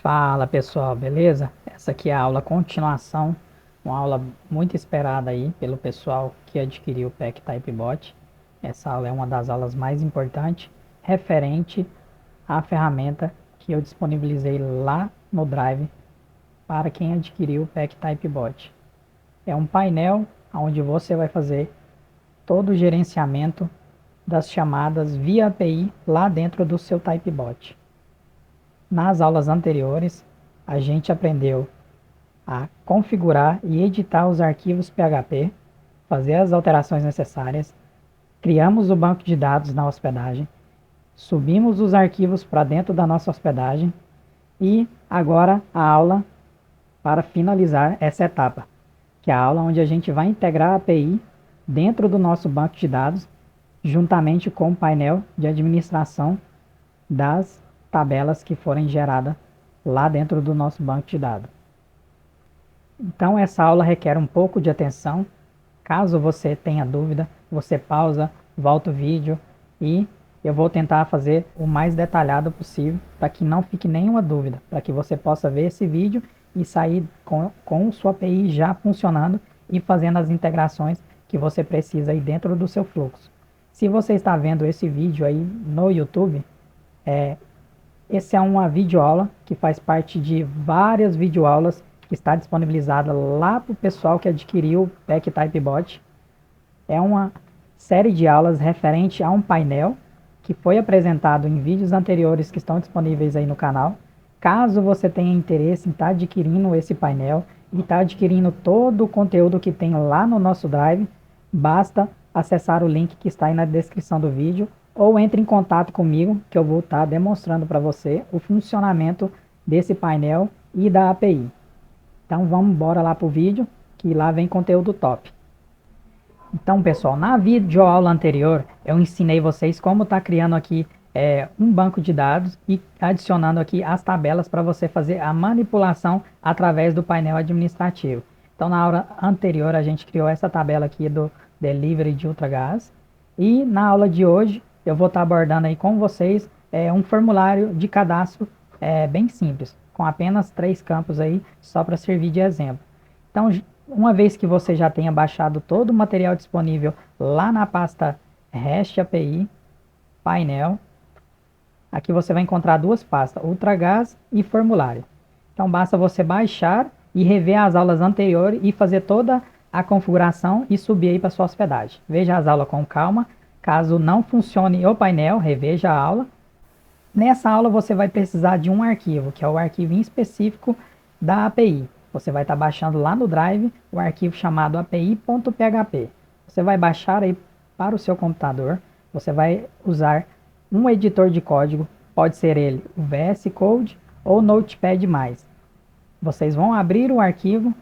Fala pessoal, beleza? Essa aqui é a aula continuação, uma aula muito esperada aí pelo pessoal que adquiriu o PEC TypeBot. Essa aula é uma das aulas mais importantes referente à ferramenta que eu disponibilizei lá no Drive para quem adquiriu o PEC TypeBot. É um painel onde você vai fazer todo o gerenciamento das chamadas via API lá dentro do seu TypeBot. Nas aulas anteriores, a gente aprendeu a configurar e editar os arquivos PHP, fazer as alterações necessárias, criamos o banco de dados na hospedagem, subimos os arquivos para dentro da nossa hospedagem e agora a aula para finalizar essa etapa, que é a aula onde a gente vai integrar a API dentro do nosso banco de dados, juntamente com o painel de administração das tabelas que forem geradas lá dentro do nosso banco de dados. Então essa aula requer um pouco de atenção. Caso você tenha dúvida, você pausa, volta o vídeo e eu vou tentar fazer o mais detalhado possível para que não fique nenhuma dúvida, para que você possa ver esse vídeo e sair com sua API já funcionando e fazendo as integrações que você precisa aí dentro do seu fluxo. Se você está vendo esse vídeo aí no YouTube, essa é uma videoaula que faz parte de várias videoaulas que está disponibilizada lá para o pessoal que adquiriu o PEC TypeBot. É uma série de aulas referente a um painel que foi apresentado em vídeos anteriores que estão disponíveis aí no canal. Caso você tenha interesse em estar adquirindo esse painel e estar adquirindo todo o conteúdo que tem lá no nosso Drive, basta acessar o link que está aí na descrição do vídeo ou entre em contato comigo que eu vou estar demonstrando para você o funcionamento desse painel e da API. Então vamos embora lá para o vídeo, que lá vem conteúdo top. Então pessoal, na videoaula anterior eu ensinei vocês como estar criando aqui um banco de dados e adicionando aqui as tabelas para você fazer a manipulação através do painel administrativo. Então na aula anterior a gente criou essa tabela aqui do Delivery de Ultragaz e na aula de hoje eu vou estar abordando aí com vocês um formulário de cadastro bem simples, com apenas 3 campos aí, só para servir de exemplo. Então, uma vez que você já tenha baixado todo o material disponível lá na pasta REST API, painel, aqui você vai encontrar duas pastas, Ultragaz e formulário. Então, basta você baixar e rever as aulas anteriores e fazer toda a configuração e subir aí para sua hospedagem. Veja as aulas com calma. Caso não funcione o painel, reveja a aula. Nessa aula você vai precisar de um arquivo, que é o arquivo em específico da API. Você vai estar baixando lá no Drive o arquivo chamado api.php. Você vai baixar aí para o seu computador. Você vai usar um editor de código, pode ser ele o VS Code ou Notepad+. Vocês vão abrir o arquivo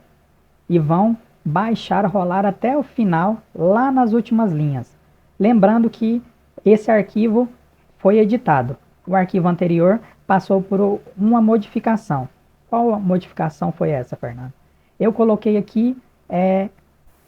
e vão baixar, rolar até o final, lá nas últimas linhas. Lembrando que esse arquivo foi editado. O arquivo anterior passou por uma modificação. Qual modificação foi essa, Fernando? Eu coloquei aqui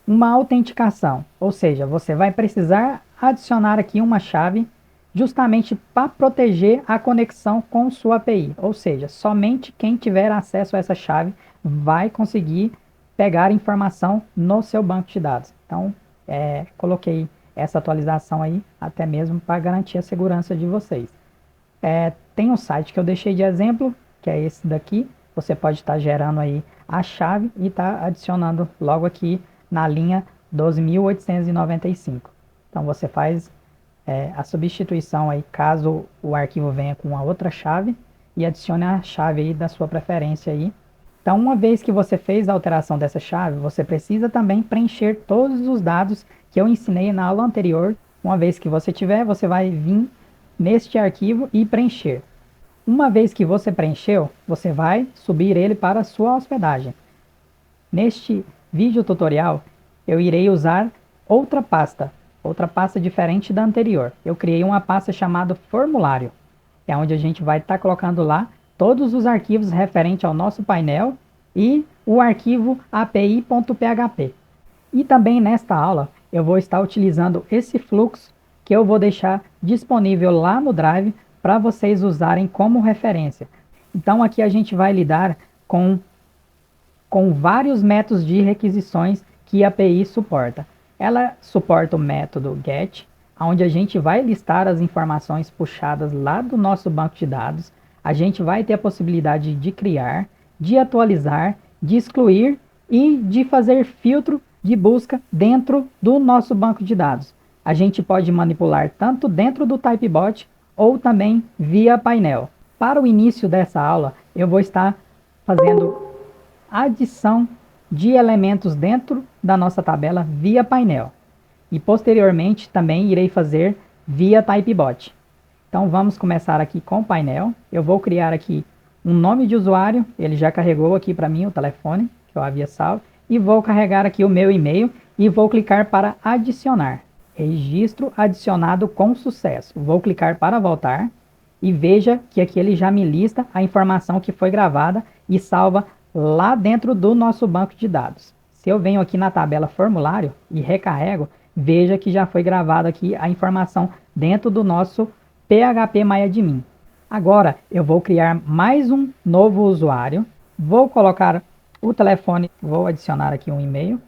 uma autenticação, ou seja, você vai precisar adicionar aqui uma chave justamente para proteger a conexão com sua API. Ou seja, somente quem tiver acesso a essa chave vai conseguir pegar informação no seu banco de dados. Então, coloquei essa atualização aí, até mesmo para garantir a segurança de vocês. Tem um site que eu deixei de exemplo, que é esse daqui. Você pode estar gerando aí a chave e estar adicionando logo aqui na linha 12.895. Então você faz a substituição aí, caso o arquivo venha com uma outra chave, e adicione a chave aí da sua preferência aí. Então, uma vez que você fez a alteração dessa chave, você precisa também preencher todos os dados que eu ensinei na aula anterior. Uma vez que você tiver, você vai vir neste arquivo e preencher. Uma vez que você preencheu, você vai subir ele para a sua hospedagem. Neste vídeo tutorial, eu irei usar outra pasta diferente da anterior. Eu criei uma pasta chamada formulário, é onde a gente vai estar colocando lá todos os arquivos referentes ao nosso painel e o arquivo api.php. E também nesta aula eu vou estar utilizando esse fluxo que eu vou deixar disponível lá no Drive para vocês usarem como referência. Então aqui a gente vai lidar com vários métodos de requisições que a API suporta. Ela suporta o método GET, onde a gente vai listar as informações puxadas lá do nosso banco de dados. A gente vai ter a possibilidade de criar, de atualizar, de excluir e de fazer filtro de busca dentro do nosso banco de dados. A gente pode manipular tanto dentro do Typebot ou também via painel. Para o início dessa aula, eu vou estar fazendo adição de elementos dentro da nossa tabela via painel. E posteriormente também irei fazer via Typebot. Então vamos começar aqui com o painel. Eu vou criar aqui um nome de usuário, ele já carregou aqui para mim o telefone que eu havia salvo, e vou carregar aqui o meu e-mail e vou clicar para adicionar. Registro adicionado com sucesso. Vou clicar para voltar e veja que aqui ele já me lista a informação que foi gravada e salva lá dentro do nosso banco de dados. Se eu venho aqui na tabela formulário e recarrego, veja que já foi gravado aqui a informação dentro do nosso PHP MyAdmin. Agora eu vou criar mais um novo usuário, vou colocar o telefone, vou adicionar aqui um e-mail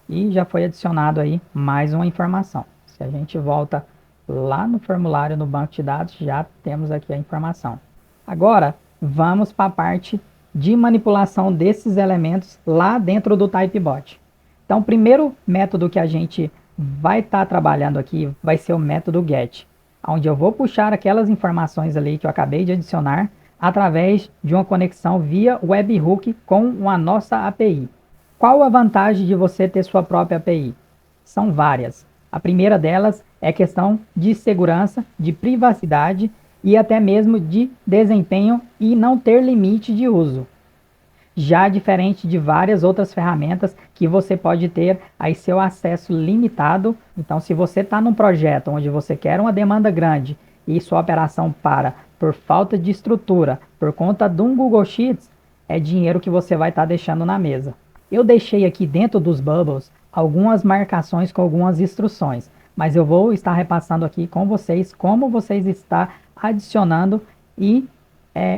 e já foi adicionado aí mais uma informação. Se a gente volta lá no formulário no banco de dados, já temos aqui a informação. Agora vamos para a parte de manipulação desses elementos lá dentro do Typebot. Então o primeiro método que a gente vai estar trabalhando aqui vai ser o método GET, onde eu vou puxar aquelas informações ali que eu acabei de adicionar através de uma conexão via webhook com a nossa API. Qual a vantagem de você ter sua própria API? São várias. A primeira delas é questão de segurança, de privacidade e até mesmo de desempenho e não ter limite de uso. Já diferente de várias outras ferramentas que você pode ter aí seu acesso limitado. Então, se você está num projeto onde você quer uma demanda grande e sua operação para por falta de estrutura, por conta de um Google Sheets, é dinheiro que você vai estar deixando na mesa. Eu deixei aqui dentro dos bubbles algumas marcações com algumas instruções, mas eu vou estar repassando aqui com vocês como vocês estão adicionando e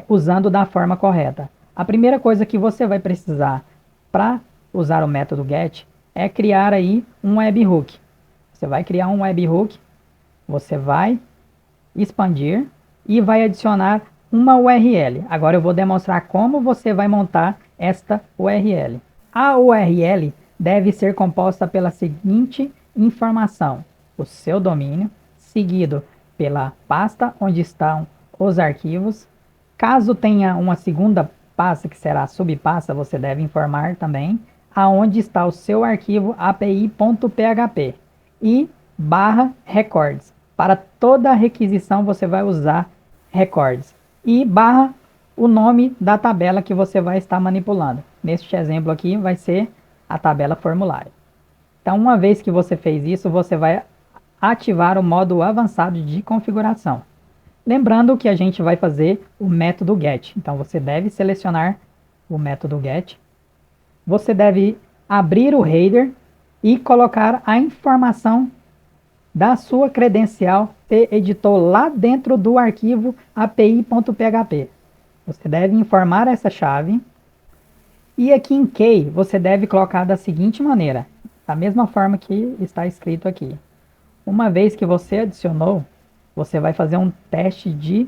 usando da forma correta. A primeira coisa que você vai precisar para usar o método GET é criar aí um webhook. Você vai criar um webhook, você vai expandir e vai adicionar uma URL. Agora eu vou demonstrar como você vai montar esta URL. A URL deve ser composta pela seguinte informação: o seu domínio, seguido pela pasta onde estão os arquivos. Caso tenha uma segunda pasta, que será a subpasta, você deve informar também aonde está o seu arquivo api.php e /records. Para toda requisição você vai usar records e o nome da tabela que você vai estar manipulando. Neste exemplo aqui vai ser a tabela formulário. Então, uma vez que você fez isso, você vai ativar o modo avançado de configuração. Lembrando que a gente vai fazer o método GET. Então, você deve selecionar o método GET. Você deve abrir o header e colocar a informação da sua credencial que editou lá dentro do arquivo api.php. Você deve informar essa chave. E aqui em key, você deve colocar da seguinte maneira, da mesma forma que está escrito aqui. Uma vez que você adicionou, você vai fazer um teste de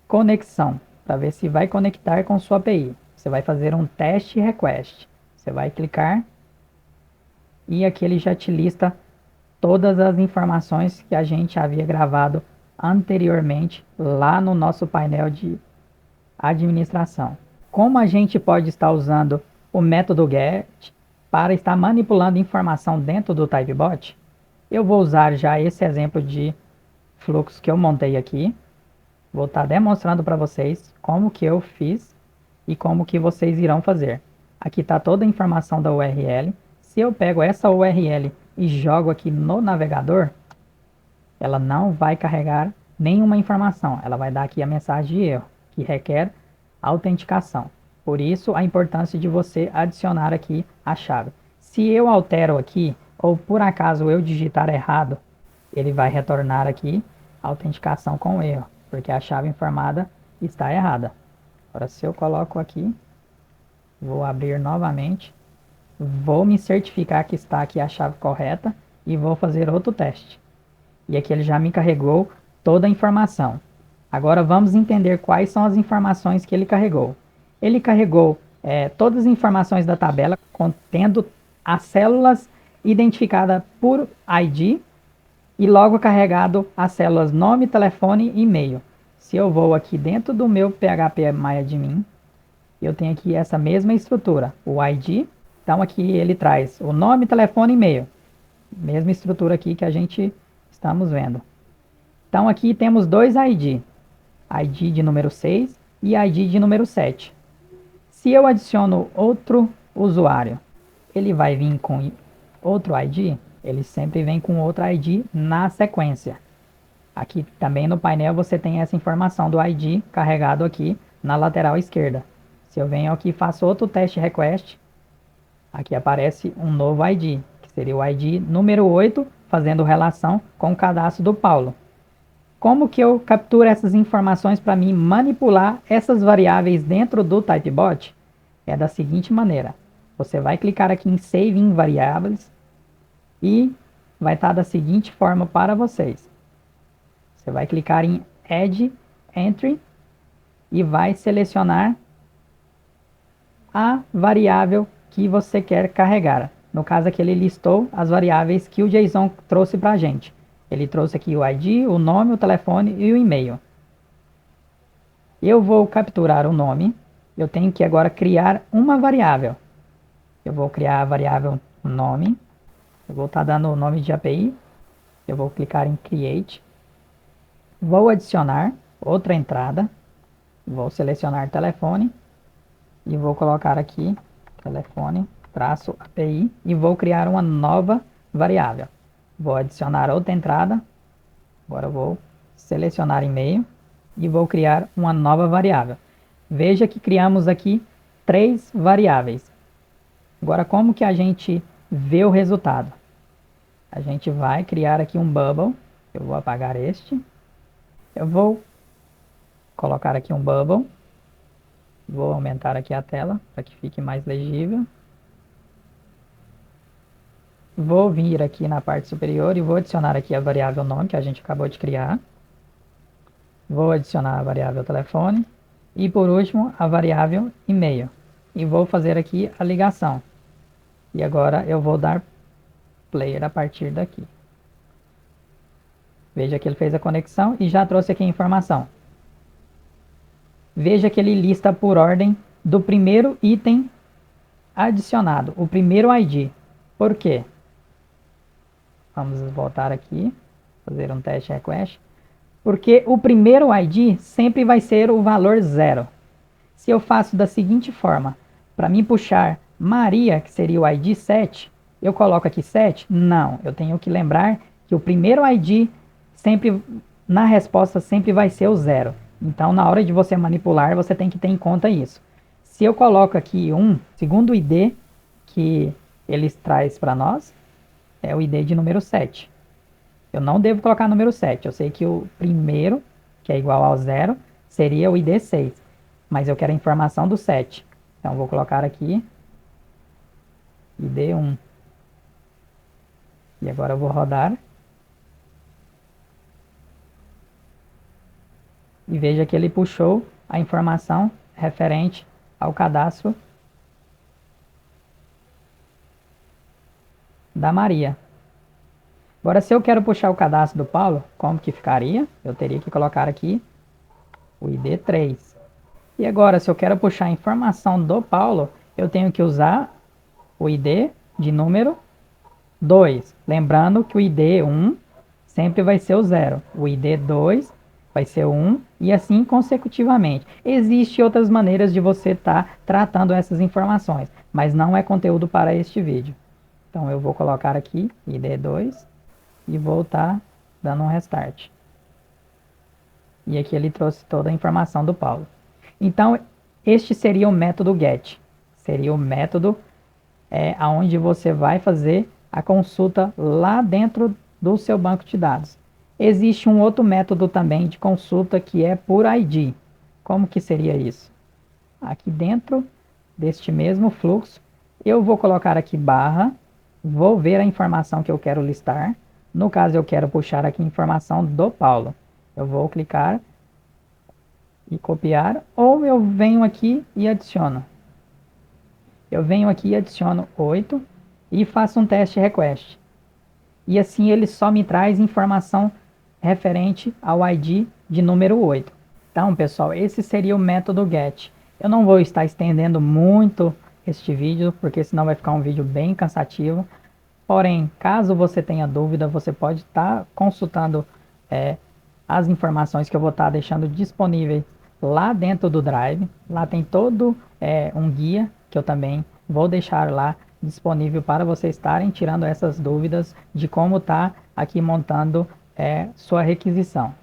conexão, para ver se vai conectar com sua API. Você vai fazer um teste request. Você vai clicar e aqui ele já te lista todas as informações que a gente havia gravado anteriormente lá no nosso painel de administração. Como a gente pode estar usando o método GET para estar manipulando informação dentro do Typebot, eu vou usar já esse exemplo de fluxo que eu montei aqui. Vou estar demonstrando para vocês como que eu fiz e como que vocês irão fazer. Aqui está toda a informação da URL. Se eu pego essa URL e jogo aqui no navegador, ela não vai carregar nenhuma informação. Ela vai dar aqui a mensagem de erro, que requer autenticação. Por isso, a importância de você adicionar aqui a chave. Se eu altero aqui, ou por acaso eu digitar errado, ele vai retornar aqui a autenticação com erro, porque a chave informada está errada. Agora, se eu coloco aqui, vou abrir novamente, vou me certificar que está aqui a chave correta e vou fazer outro teste. E aqui ele já me carregou toda a informação. Agora vamos entender quais são as informações que ele carregou. Ele carregou todas as informações da tabela contendo as células identificadas por ID e logo carregado as células nome, telefone e e-mail. Se eu vou aqui dentro do meu PHP MyAdmin, eu tenho aqui essa mesma estrutura, o ID. Então aqui ele traz o nome, telefone e e-mail. Mesma estrutura aqui que a gente estamos vendo. Então aqui temos dois ID. ID de número 6 e ID de número 7. Se eu adiciono outro usuário, ele vai vir com outro ID? Ele sempre vem com outro ID na sequência. Aqui também no painel você tem essa informação do ID carregado aqui na lateral esquerda. Se eu venho aqui e faço outro teste request, aqui aparece um novo ID, que seria o ID número 8, fazendo relação com o cadastro do Paulo. Como que eu capturo essas informações para mim manipular essas variáveis dentro do Typebot? É da seguinte maneira. Você vai clicar aqui em Save in Variables e vai estar da seguinte forma para vocês. Você vai clicar em Add Entry e vai selecionar a variável que você quer carregar. No caso aqui ele listou as variáveis que o JSON trouxe para a gente. Ele trouxe aqui o ID, o nome, o telefone e o e-mail. Eu vou capturar o nome. Eu tenho que agora criar uma variável. Eu vou criar a variável nome. Eu vou estar dando o nome de API. Eu vou clicar em Create. Vou adicionar outra entrada. Vou selecionar telefone. E vou colocar aqui telefone-API. E vou criar uma nova variável. Vou adicionar outra entrada. Agora eu vou selecionar e-mail e vou criar uma nova variável. Veja que criamos aqui 3 variáveis. Agora como que a gente vê o resultado? A gente vai criar aqui um bubble. Eu vou apagar este. Eu vou colocar aqui um bubble. Vou aumentar aqui a tela para que fique mais legível. Vou vir aqui na parte superior e vou adicionar aqui a variável nome que a gente acabou de criar. Vou adicionar a variável telefone. E por último, a variável e-mail. E vou fazer aqui a ligação. E agora eu vou dar player a partir daqui. Veja que ele fez a conexão e já trouxe aqui a informação. Veja que ele lista por ordem do primeiro item adicionado, o primeiro ID. Por quê? Vamos voltar aqui, fazer um teste request. Porque o primeiro ID sempre vai ser o valor 0. Se eu faço da seguinte forma, para mim puxar Maria, que seria o ID 7, eu coloco aqui 7? Não, eu tenho que lembrar que o primeiro ID sempre, na resposta, sempre vai ser o 0. Então, na hora de você manipular, você tem que ter em conta isso. Se eu coloco aqui segundo ID que eles traz para nós, é o ID de número 7. Eu não devo colocar número 7. Eu sei que o primeiro, que é igual ao 0, seria o ID 6. Mas eu quero a informação do 7. Então, vou colocar aqui ID 1. E agora eu vou rodar. E veja que ele puxou a informação referente ao cadastro da Maria. Agora, se eu quero puxar o cadastro do Paulo, como que ficaria? Eu teria que colocar aqui o ID 3. E agora, se eu quero puxar a informação do Paulo, eu tenho que usar o ID de número 2. Lembrando que o ID 1 sempre vai ser o 0. O ID 2 vai ser o 1 e assim consecutivamente. Existem outras maneiras de você estar tratando essas informações, mas não é conteúdo para este vídeo. Então eu vou colocar aqui ID 2 e vou estar dando um restart. E aqui ele trouxe toda a informação do Paulo. Então este seria o método GET. Seria o método onde você vai fazer a consulta lá dentro do seu banco de dados. Existe um outro método também de consulta que é por ID. Como que seria isso? aqui dentro deste mesmo fluxo, eu vou colocar aqui barra, vou ver a informação que eu quero listar. No caso, eu quero puxar aqui a informação do Paulo. Eu vou clicar e copiar, ou eu venho aqui e adiciono. Eu venho aqui e adiciono 8 e faço um teste request. E assim ele só me traz informação referente ao ID de número 8. Então, pessoal, esse seria o método GET. Eu não vou estar estendendo muito este vídeo, porque senão vai ficar um vídeo bem cansativo. Porém, caso você tenha dúvida, você pode estar consultando as informações que eu vou estar deixando disponíveis lá dentro do Drive. Lá tem todo um guia que eu também vou deixar lá disponível para vocês estarem tirando essas dúvidas de como está aqui montando sua requisição.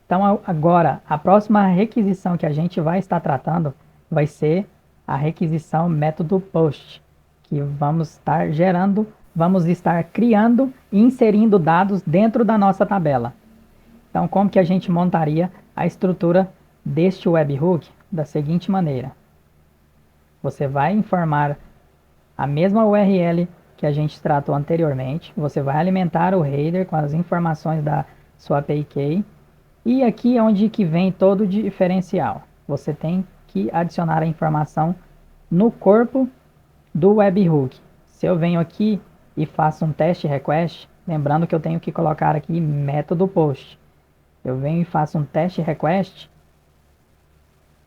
Então agora, a próxima requisição que a gente vai estar tratando vai ser a requisição método POST, que vamos estar gerando, vamos estar criando e inserindo dados dentro da nossa tabela. Então, como que a gente montaria a estrutura deste webhook? Da seguinte maneira. Você vai informar a mesma URL que a gente tratou anteriormente. Você vai alimentar o header com as informações da sua API Key. E aqui é onde que vem todo o diferencial. Você tem que adicionar a informação no corpo do webhook. Se eu venho aqui e faço um teste request, lembrando que eu tenho que colocar aqui método post. Eu venho e faço um teste request,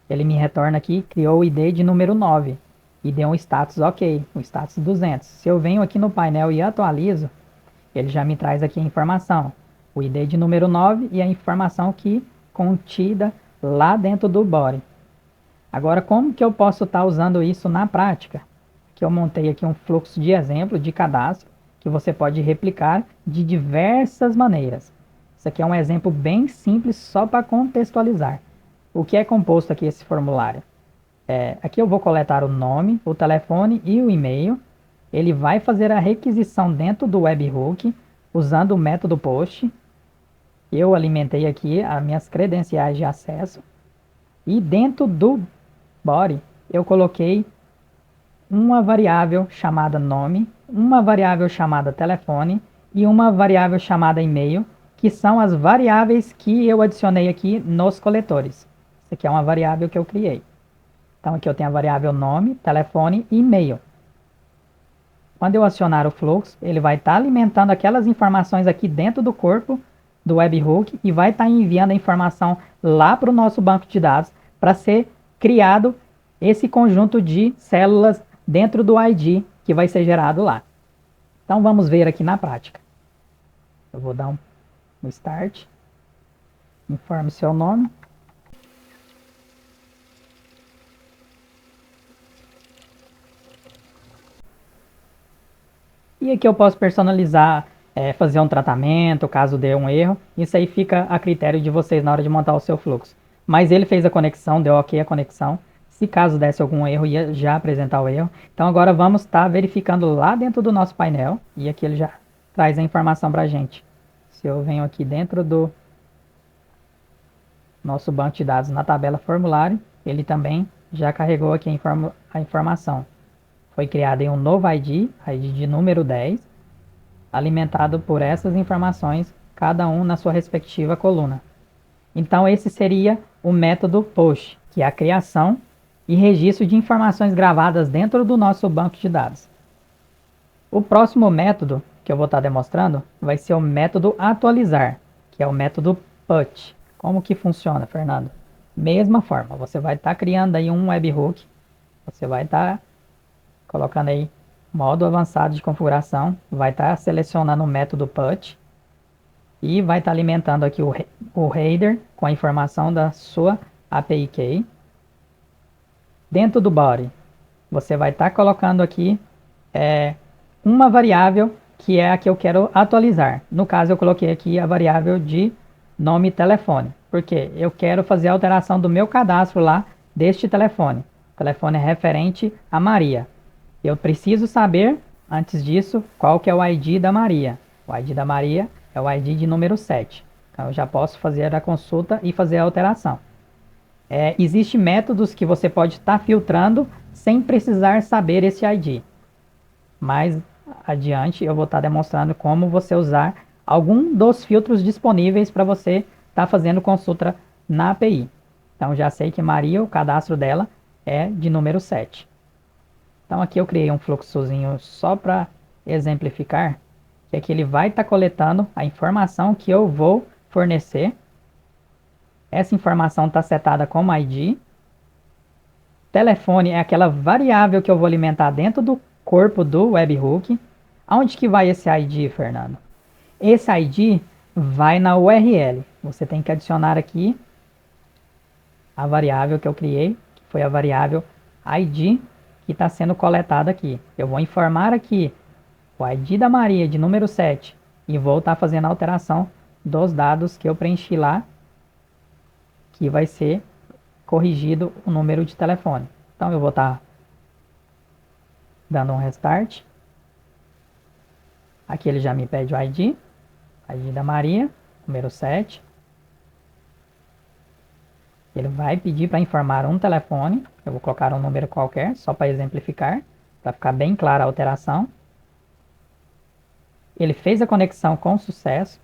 ele me retorna aqui, criou o ID de número 9 e deu um status ok, um status 200. Se eu venho aqui no painel e atualizo, ele já me traz aqui a informação, o ID de número 9 e a informação que contida lá dentro do body. Agora, como que eu posso estar usando isso na prática? Que eu montei aqui um fluxo de exemplo de cadastro que você pode replicar de diversas maneiras. Isso aqui é um exemplo bem simples só para contextualizar. O que é composto aqui esse formulário? Aqui eu vou coletar o nome, o telefone e o e-mail. Ele vai fazer a requisição dentro do webhook usando o método post. Eu alimentei aqui as minhas credenciais de acesso. E dentro do body eu coloquei uma variável chamada nome, uma variável chamada telefone e uma variável chamada e-mail, que são as variáveis que eu adicionei aqui nos coletores. Isso aqui é uma variável que eu criei. Então aqui eu tenho a variável nome, telefone e e-mail. Quando eu acionar o fluxo, ele vai estar alimentando aquelas informações aqui dentro do corpo do webhook e vai estar enviando a informação lá para o nosso banco de dados para ser criado esse conjunto de células dentro do ID que vai ser gerado lá. Então vamos ver aqui na prática. Eu vou dar um start, informe seu nome. E aqui eu posso personalizar, fazer um tratamento, caso dê um erro. Isso aí fica a critério de vocês na hora de montar o seu fluxo. Mas ele fez a conexão, deu ok a conexão. Se caso desse algum erro, ia já apresentar o erro. Então agora vamos estar verificando lá dentro do nosso painel. E aqui ele já traz a informação para a gente. Se eu venho aqui dentro do nosso banco de dados na tabela formulário, ele também já carregou aqui a informação. Foi criado em um novo ID, ID de número 10, alimentado por essas informações, cada um na sua respectiva coluna. Então esse seria o método POST, que é a criação e registro de informações gravadas dentro do nosso banco de dados. O próximo método que eu vou estar demonstrando vai ser o método atualizar, que é o método PUT. Como que funciona, Fernando? Mesma forma, você vai estar criando aí um webhook, você vai estar colocando aí modo avançado de configuração, vai estar selecionando o método PUT e vai estar alimentando aqui o header com a informação da sua API Key. Dentro do body, você vai estar colocando aqui uma variável que é a que eu quero atualizar. No caso, eu coloquei aqui a variável de nome e telefone, porque eu quero fazer a alteração do meu cadastro lá deste telefone. O telefone é referente a Maria. Eu preciso saber, antes disso, qual que é o ID da Maria. O ID da Maria é o ID de número 7. Então, eu já posso fazer a consulta e fazer a alteração. Existem métodos que você pode estar filtrando sem precisar saber esse ID. Mais adiante eu vou estar demonstrando como você usar algum dos filtros disponíveis para você estar fazendo consulta na API. Então já sei que Maria, o cadastro dela é de número 7. Então aqui eu criei um fluxozinho só para exemplificar, que é que ele vai estar coletando a informação que eu vou fornecer. Essa informação está setada como ID. Telefone é aquela variável que eu vou alimentar dentro do corpo do webhook. Aonde que vai esse ID, Fernando? Esse ID vai na URL. Você tem que adicionar aqui a variável que eu criei, que foi a variável ID, que está sendo coletada aqui. Eu vou informar aqui o ID da Maria de número 7 e vou estar fazendo a alteração dos dados que eu preenchi lá, que vai ser corrigido o número de telefone. Então eu vou estar dando um restart. Aqui ele já me pede o ID da Maria, número 7. Ele vai pedir para informar um telefone. Eu vou colocar um número qualquer, só para exemplificar, para ficar bem clara a alteração. Ele fez a conexão com sucesso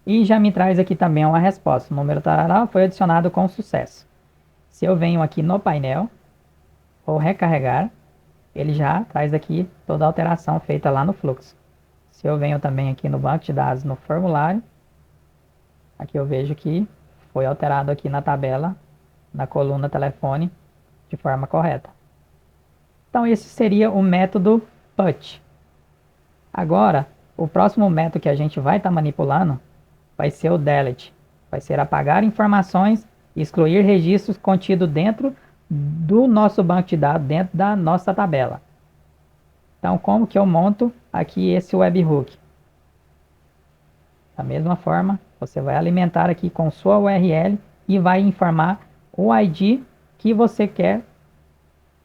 e já me traz aqui também uma resposta. O número tarará foi adicionado com sucesso. Se eu venho aqui no painel, vou recarregar, ele já traz aqui toda a alteração feita lá no fluxo. Se eu venho também aqui no banco de dados, no formulário, aqui eu vejo que foi alterado aqui na tabela, na coluna telefone, de forma correta. Então esse seria o método put. Agora, o próximo método que a gente vai estar manipulando vai ser o delete. Vai ser apagar informações e excluir registros contidos dentro do nosso banco de dados, dentro da nossa tabela. Então, como que eu monto aqui esse webhook? Da mesma forma, você vai alimentar aqui com sua URL e vai informar o ID que você quer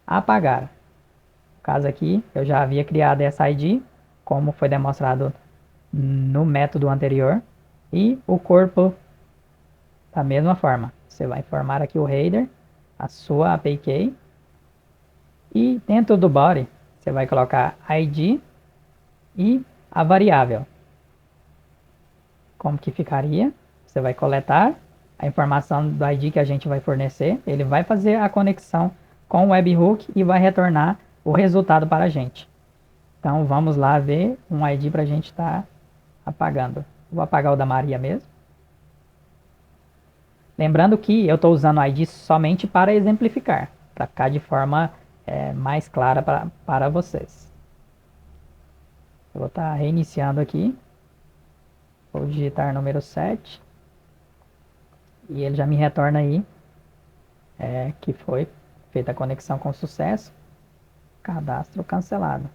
apagar. No caso aqui, eu já havia criado essa ID, como foi demonstrado no método anterior, e o corpo da mesma forma. Você vai informar aqui o header, a sua API key, e dentro do body você vai colocar ID e a variável. Como que ficaria? Você vai coletar a informação do ID que a gente vai fornecer, ele vai fazer a conexão com o webhook e vai retornar o resultado para a gente. Então vamos lá ver um ID para a gente estar apagando. Vou apagar o da Maria mesmo. Lembrando que eu estou usando o ID somente para exemplificar, para ficar de forma mais clara para vocês. Eu vou estar reiniciando aqui. Vou digitar número 7. E ele já me retorna aí que foi feita a conexão com sucesso. Cadastro cancelado.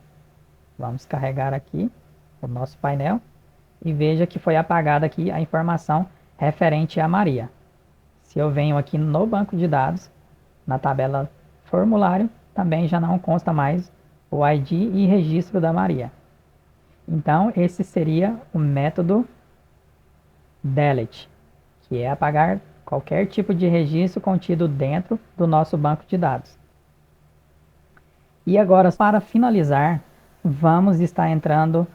Vamos carregar aqui o nosso painel e veja que foi apagada aqui a informação referente a Maria. Se eu venho aqui no banco de dados, na tabela formulário, também já não consta mais o ID e registro da Maria. Então, esse seria o método delete, que é apagar qualquer tipo de registro contido dentro do nosso banco de dados. E agora, para finalizar, vamos estar entrando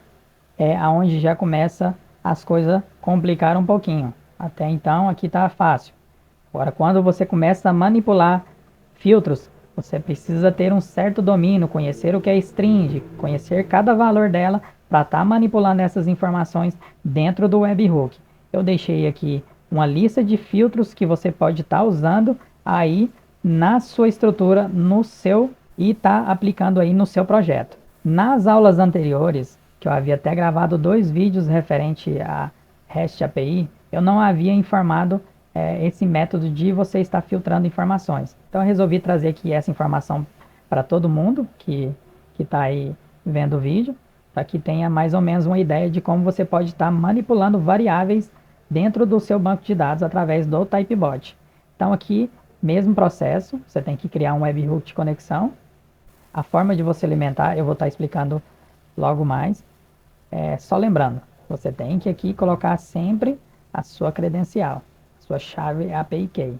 aonde já começa as coisas complicar um pouquinho. Até então aqui está fácil. Agora, quando você começa a manipular filtros, você precisa ter um certo domínio, conhecer o que é string, conhecer cada valor dela para estar manipulando essas informações dentro do webhook. Eu deixei aqui uma lista de filtros que você pode estar usando aí na sua estrutura, no seu e está aplicando aí no seu projeto. Nas aulas anteriores, que eu havia até gravado 2 vídeos referente a REST API, eu não havia informado esse método de você estar filtrando informações. Então eu resolvi trazer aqui essa informação para todo mundo que está aí vendo o vídeo, para que tenha mais ou menos uma ideia de como você pode estar manipulando variáveis dentro do seu banco de dados através do Typebot. Então aqui, mesmo processo, você tem que criar um webhook de conexão. A forma de você alimentar eu vou estar explicando logo mais. Só lembrando, você tem que aqui colocar sempre a sua credencial, sua chave API Key.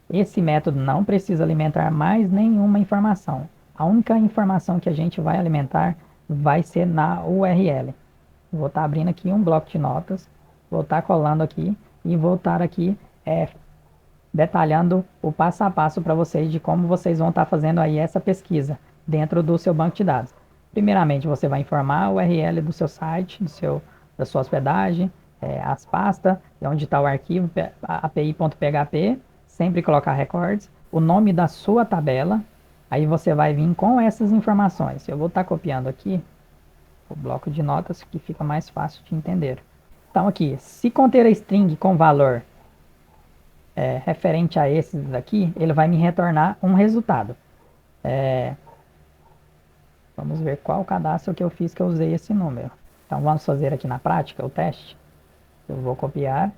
Esse método não precisa alimentar mais nenhuma informação. A única informação que a gente vai alimentar vai ser na URL. Vou estar abrindo aqui um bloco de notas, vou estar colando aqui e vou estar aqui detalhando o passo a passo para vocês de como vocês vão estar fazendo aí essa pesquisa dentro do seu banco de dados. Primeiramente, você vai informar a URL do seu site, da sua hospedagem, as pastas, onde está o arquivo api.php, sempre colocar records, o nome da sua tabela, aí você vai vir com essas informações. Eu vou estar copiando aqui o bloco de notas que fica mais fácil de entender. Então aqui, se conter a string com valor referente a esses aqui, ele vai me retornar um resultado. Vamos ver qual cadastro que eu fiz que eu usei esse número. Então vamos fazer aqui na prática o teste. Eu vou copiar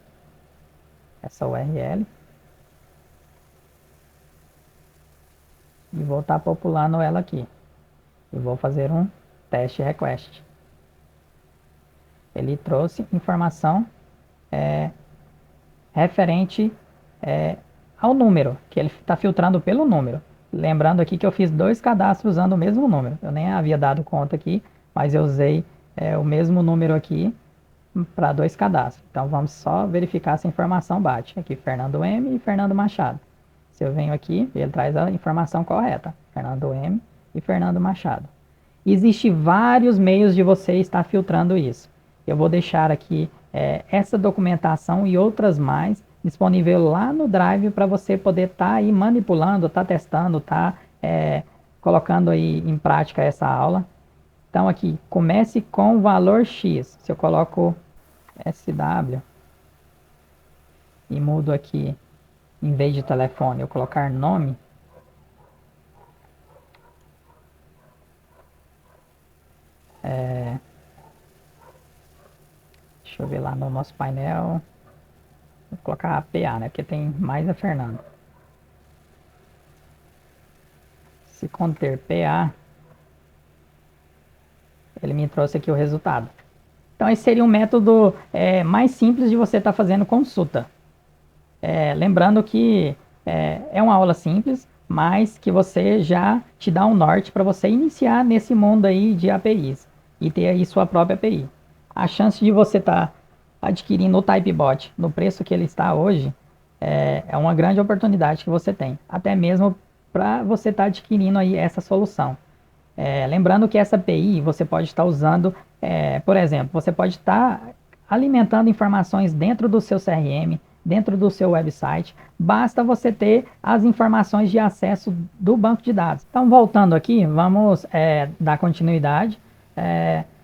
essa URL e vou estar populando ela aqui. E vou fazer um teste request. Ele trouxe informação referente ao número, que ele está filtrando pelo número. Lembrando aqui que eu fiz 2 cadastros usando o mesmo número. Eu nem havia dado conta aqui, mas eu usei o mesmo número aqui para 2 cadastros. Então vamos só verificar se a informação bate. Aqui Fernando M e Fernando Machado. Se eu venho aqui, ele traz a informação correta. Fernando M e Fernando Machado. Existem vários meios de você estar filtrando isso. Eu vou deixar aqui essa documentação e outras mais disponível lá no Drive para você poder estar aí manipulando, testando, colocando aí em prática essa aula. Então aqui, comece com o valor X. Se eu coloco SW e mudo aqui, em vez de telefone, eu colocar nome, deixa eu ver lá no nosso painel, vou colocar PA, né, porque tem mais a Fernando. Se conter PA, ele me trouxe aqui o resultado. Então esse seria um método mais simples de você estar fazendo consulta. Lembrando que é uma aula simples, mas que você já te dá um norte para você iniciar nesse mundo aí de APIs e ter aí sua própria API. A chance de você estar adquirindo o Typebot no preço que ele está hoje é uma grande oportunidade que você tem, até mesmo para você estar adquirindo aí essa solução. Lembrando que essa API você pode estar usando, por exemplo, você pode estar alimentando informações dentro do seu CRM, dentro do seu website, basta você ter as informações de acesso do banco de dados. Então, voltando aqui, vamos dar continuidade.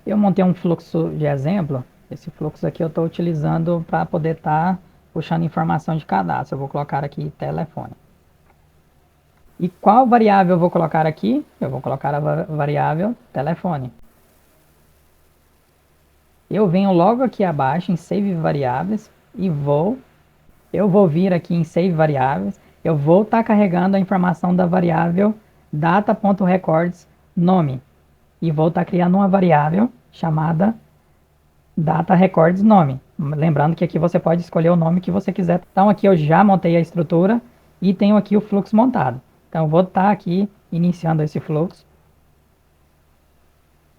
Eu montei um fluxo de exemplo. Esse fluxo aqui eu estou utilizando para poder estar puxando informação de cadastro. Eu vou colocar aqui telefone. E qual variável eu vou colocar aqui? Eu vou colocar a variável telefone. Eu venho logo aqui abaixo em Save Variáveis e eu vou vir aqui em Save Variáveis, eu vou estar carregando a informação da variável data.records nome e vou estar criando uma variável chamada data_records nome. Lembrando que aqui você pode escolher o nome que você quiser. Então aqui eu já montei a estrutura e tenho aqui o fluxo montado. Então eu vou estar aqui iniciando esse fluxo.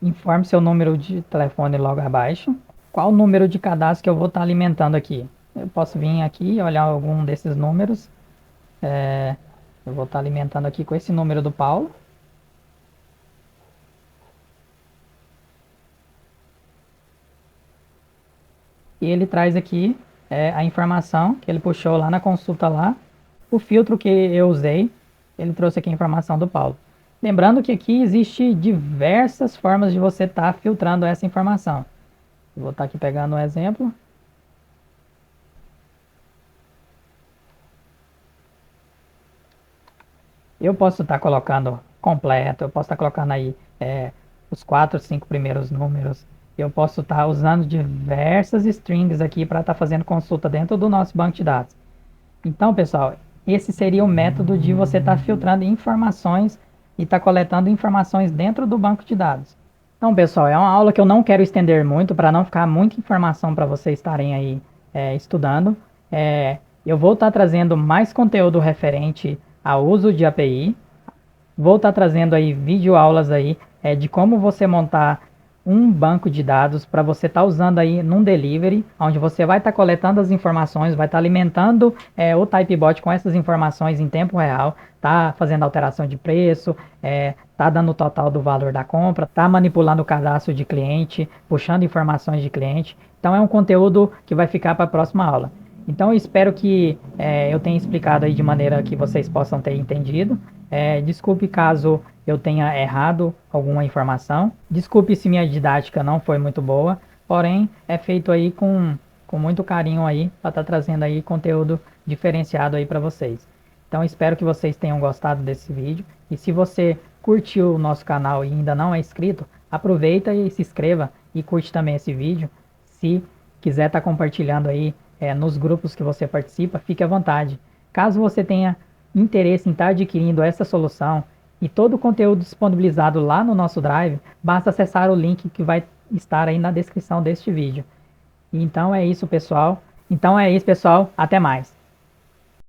Informe seu número de telefone logo abaixo. Qual o número de cadastro que eu vou estar alimentando aqui? Eu posso vir aqui e olhar algum desses números. Eu vou estar alimentando aqui com esse número do Paulo. E ele traz aqui a informação que ele puxou lá na consulta lá. O filtro que eu usei, ele trouxe aqui a informação do Paulo. Lembrando que aqui existe diversas formas de você estar filtrando essa informação. Eu vou estar aqui pegando um exemplo. Eu posso estar colocando completo, eu posso estar colocando aí os 4, 5 primeiros números. Eu posso estar usando diversas strings aqui para estar fazendo consulta dentro do nosso banco de dados. Então, pessoal, esse seria o método de você estar filtrando informações e estar coletando informações dentro do banco de dados. Então, pessoal, é uma aula que eu não quero estender muito para não ficar muita informação para vocês estarem aí estudando. Eu vou estar trazendo mais conteúdo referente ao uso de API. Vou estar trazendo aí videoaulas aí de como você montar um banco de dados para você estar usando aí num delivery, onde você vai estar coletando as informações, vai estar alimentando o Typebot com essas informações em tempo real, tá fazendo alteração de preço, tá dando o total do valor da compra, tá manipulando o cadastro de cliente, puxando informações de cliente. Então é um conteúdo que vai ficar para a próxima aula. Então eu espero que eu tenha explicado aí de maneira que vocês possam ter entendido. Desculpe caso eu tenha errado alguma informação. Desculpe se minha didática não foi muito boa, porém é feito aí com muito carinho aí para estar trazendo aí conteúdo diferenciado aí para vocês. Então espero que vocês tenham gostado desse vídeo e se você curtiu o nosso canal e ainda não é inscrito, aproveita e se inscreva e curte também esse vídeo. Se quiser estar compartilhando aí nos grupos que você participa, fique à vontade. Caso você tenha interesse em estar adquirindo essa solução e todo o conteúdo disponibilizado lá no nosso Drive, basta acessar o link que vai estar aí na descrição deste vídeo. Então é isso, pessoal. Até mais.